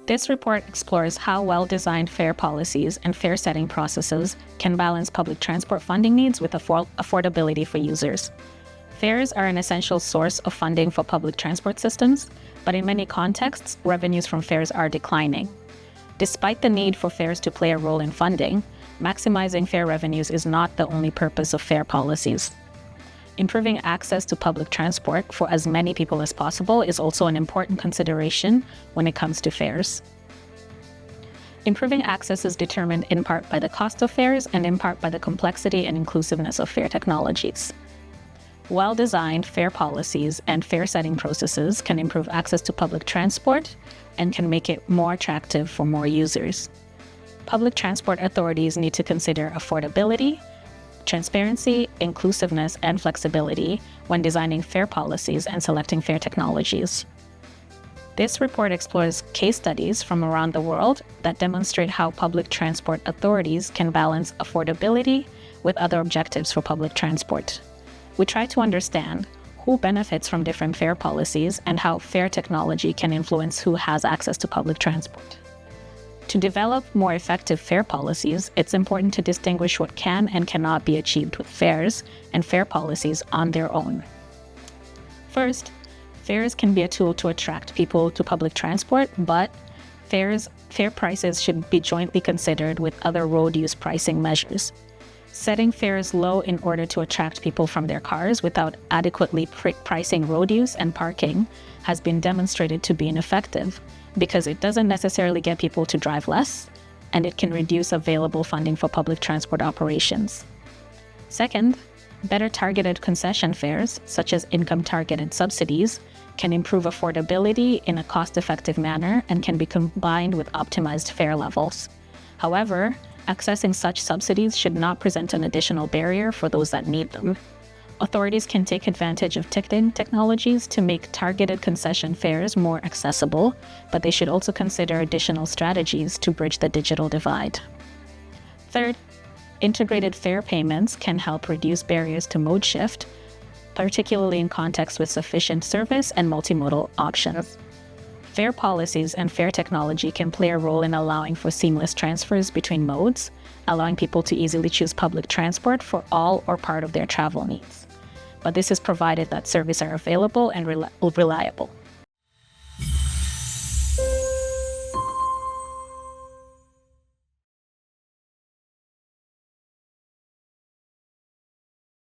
This report explores how well-designed fare policies and fare setting processes can balance public transport funding needs with affordability for users. Fares are an essential source of funding for public transport systems, but in many contexts, revenues from fares are declining. Despite the need for fares to play a role in funding, maximizing fare revenues is not the only purpose of fare policies. Improving access to public transport for as many people as possible is also an important consideration when it comes to fares. Improving access is determined in part by the cost of fares and in part by the complexity and inclusiveness of fare technologies. Well-designed fare policies and fare setting processes can improve access to public transport and can make it more attractive for more users. Public transport authorities need to consider affordability, transparency, inclusiveness, and flexibility when designing fare policies and selecting fare technologies. This report explores case studies from around the world that demonstrate how public transport authorities can balance affordability with other objectives for public transport. We try to understand who benefits from different fare policies and how fare technology can influence who has access to public transport. To develop more effective fare policies, it's important to distinguish what can and cannot be achieved with fares and fare policies on their own. First, fares can be a tool to attract people to public transport, but fare prices should be jointly considered with other road use pricing measures. Setting fares low in order to attract people from their cars without adequately pricing road use and parking has been demonstrated to be ineffective because it doesn't necessarily get people to drive less, and it can reduce available funding for public transport operations. Second, better targeted concession fares, such as income-targeted subsidies, can improve affordability in a cost-effective manner and can be combined with optimized fare levels. However, accessing such subsidies should not present an additional barrier for those that need them. Authorities can take advantage of ticketing technologies to make targeted concession fares more accessible, but they should also consider additional strategies to bridge the digital divide. Third, integrated fare payments can help reduce barriers to mode shift, particularly in contexts with sufficient service and multimodal options. Fare policies and fare technology can play a role in allowing for seamless transfers between modes, allowing people to easily choose public transport for all or part of their travel needs. But this is provided that services are available and reliable.